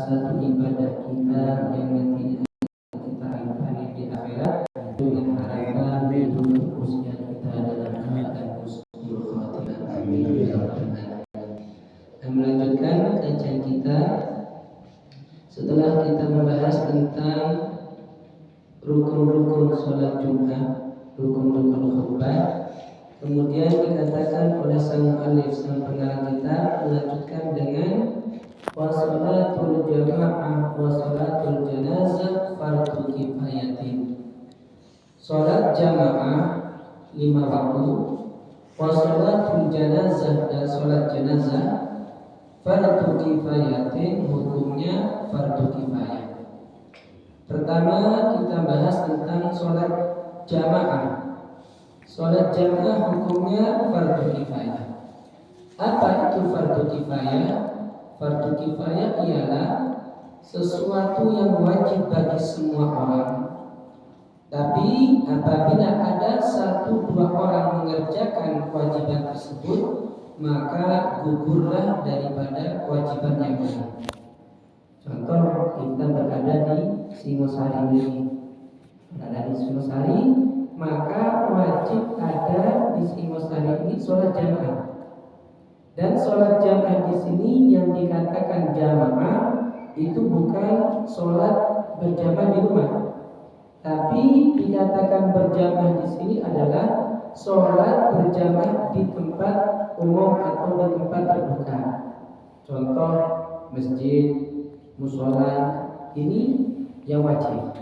satu ibadah kita yang nanti kita alami di akhirat dengan harapan itu usia kita dalam keadaan husnul khotimah. Amin ya rabbal alamin. Melanjutkan kajian kita setelah kita membahas tentang rukun-rukun sholat Jumat, rukun-rukun khutbah. Kemudian dikatakan oleh sang mu'allif, sang pengarang kita, melanjutkan dengan wasolatul jamaah wasolatul janazah fardu kifayatin. Sholat jamaah 5 waktu, wasolatul janazah dan sholat janazah fardu kifayatin, hukumnya fardu kifayah. Pertama kita bahas tentang sholat jamaah. Sholat jamaah hukumnya fardu kifayah. Apa itu fardu kifayah? Fardu kifayah ialah sesuatu yang wajib bagi semua orang. Tapi apabila ada 1-2 orang mengerjakan kewajiban tersebut, maka gugurlah daripada kewajiban yang lain. Contoh, kita berada di Singosari ini. Berada di Singosari, maka wajib ada di Singosari ini sholat jamaah. Dan sholat jamaah di sini yang dikatakan jamaah itu bukan sholat berjamaah di rumah, tapi dikatakan berjamaah di sini adalah sholat berjamaah di tempat umum atau di tempat terbuka. Contoh masjid, musola, ini yang wajib.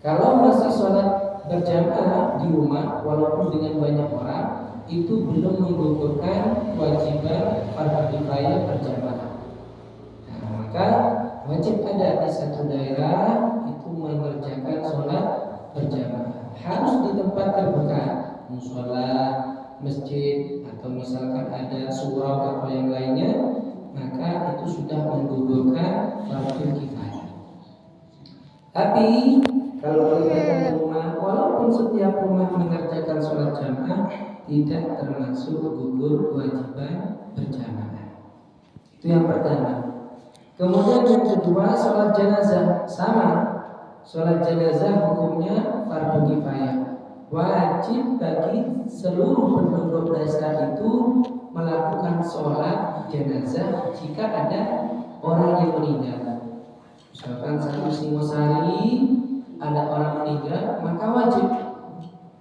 Kalau masih sholat berjamaah di rumah walaupun dengan banyak orang, itu belum menggugurkan kewajiban fardu kifayah berjamaah. Nah, maka wajib ada di satu daerah itu mengerjakan sholat berjamaah. Harus di tempat terbuka, musola, masjid, atau misalkan ada surau atau yang lainnya, maka itu sudah menggugurkan fardu kifayah. Tapi kalau mengerjakan di rumah, walaupun setiap rumah mengerjakan sholat jamaah, tidak termasuk gugur kewajiban berjamaah. Itu yang pertama. Kemudian yang kedua, sholat jenazah sama. Sholat jenazah hukumnya fardu kifayah. Wajib bagi seluruh penduduk desa itu melakukan sholat jenazah jika ada orang yang meninggal. Misalkan satu Singosari ada orang meninggal, maka wajib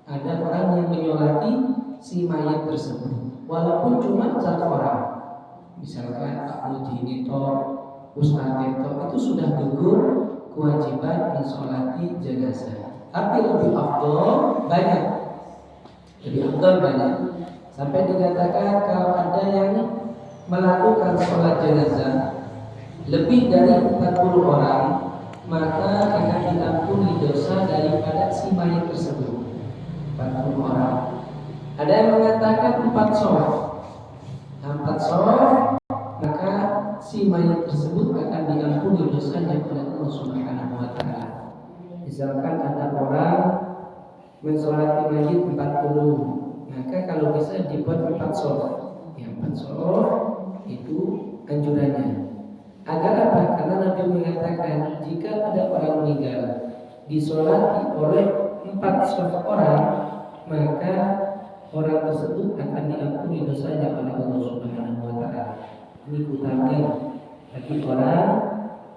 ada orang yang menyolati si mayat tersebut, walaupun cuma 1 orang. Misalkan Pak Mudinito, Ustaz Teto, itu sudah gugur kewajiban mensolati jenazah. Tapi lebih afdol banyak, sampai dikatakan kalau ada yang melakukan sholat jenazah lebih dari 40 orang, maka akan diampuni dosa daripada si mayat tersebut. 40 orang. Ada yang mengatakan 4 shaf, maka si mayat tersebut akan diampuni dosanya oleh Allah Subhanahu wa taala. Misalkan ada orang mensolati mayit 40, maka kalau bisa dibuat 4 shaf. Yang 4 shaf itu anjurannya. Agar apa? Karena Nabi mengatakan jika ada orang meninggal disolati oleh 4 shaf orang, maka orang tersebut akan diampuni dosanya oleh Allah Subhanahu wa taala. Ini utamanya bagi orang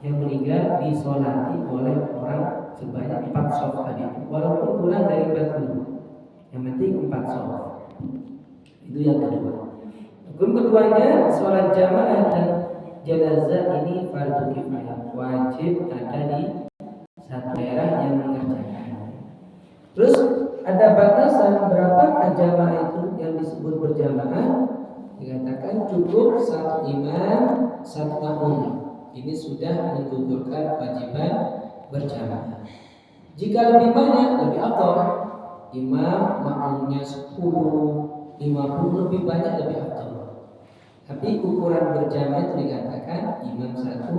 yang meninggal disolati oleh orang sebanyak 4 shaf tadi, walaupun kurang dari 40. Yang penting 4 shaf. Itu yang kedua. Hukum keduanya, sholat jamaah dan jenazah ini fardu kifayah, wajib ada di satu daerah yang mengerjakan. Terus ada batasan berapa jamaah itu yang disebut berjamaah? Dikatakan cukup 1 imam, 1 makmum. Ini sudah menggugurkan kewajiban berjamaah. Jika lebih banyak, lebih afdal. Imam, makmumnya 10, 50, lebih banyak, lebih afdal. Tapi ukuran berjamaah itu dikatakan imam 1,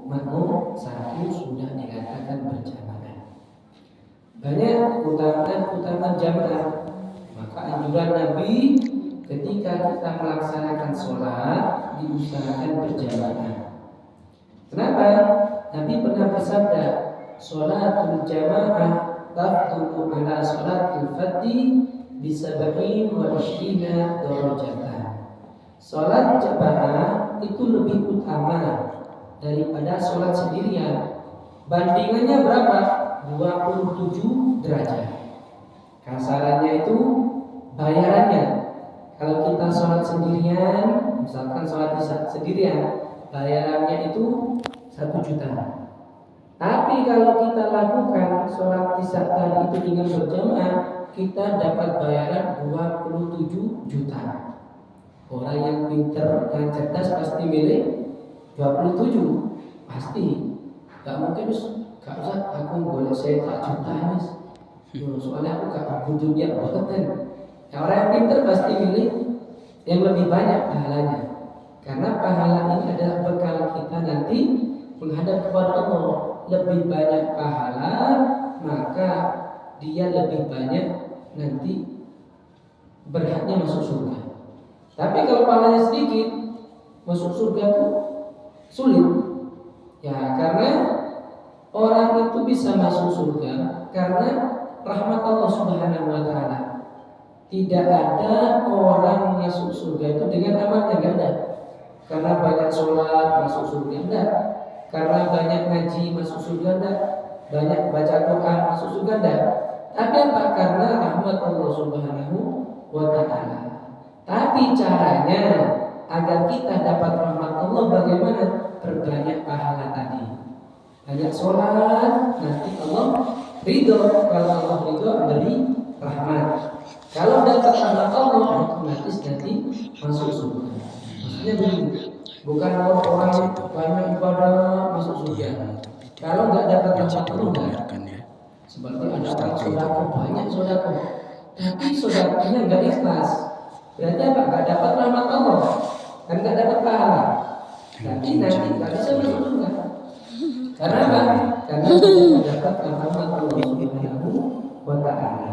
makmum 1 sudah dikatakan berjamaah. Banyak utama jamaah. Maka anjuran Nabi ketika kita melaksanakan sholat diusahakan berjamaah. Kenapa? Nabi pernah bersabda, "Sholatul jamaah tafdulu ala sholatil fardhi bisab'in wa ishrina darajatan." Sholat jamaah itu lebih utama daripada sholat sendirian. Bandingannya berapa? 27 derajat. Kasarannya itu bayarannya. Kalau kita sholat sendirian, misalkan sholat sendirian, bayarannya itu 1 juta. Tapi kalau kita lakukan sholat isya tadi itu dengan berjamaah, kita dapat bayaran 27 juta. Orang yang pintar, yang cerdas pasti milih 27, pasti. Gak mungkin gak usah aku boleh saya 4 juta mas. Soalnya aku gak butuh dia banget. Orang yang pintar pasti milih yang lebih banyak pahalanya. Karena pahala ini adalah bekal kita nanti menghadap kepada Allah. Lebih banyak pahala, maka dia lebih banyak nanti berhaknya masuk surga. Tapi kalau pahalanya sedikit, masuk surga itu sulit. Ya, karena orang itu bisa masuk surga karena rahmat Allah Subhanahu wa taala. Tidak ada orang masuk surga itu dengan amalnya, enggak ada. Karena banyak sholat masuk surga, enggak. Karena banyak ngaji masuk surga, enggak. Banyak baca Quran masuk surga, enggak. Tapi apa? Karena rahmat Allah Subhanahu wa taala. Tapi caranya agar kita dapat rahmat Allah bagaimana? Perbanyak pahala tadi. Banyak sholat, nanti Allah ridho. Kalau Allah ridho beri rahmat. Kalau dapat rahmat Allah, otomatis nanti masuk surga. Maksudnya begini, bukan orang banyak ibadah masuk surga. Kalau nggak dapat rahmat Allah, seperti ada orang sodako, banyak sodako, tapi sodakonya nggak ikhlas. Berarti apa? Nggak dapat rahmat Allah, dan nggak dapat pahala. Nanti nggak bisa masuk surga. Karena apa? Karena tidak dapat rahmat Allah Subhanahu wa taala.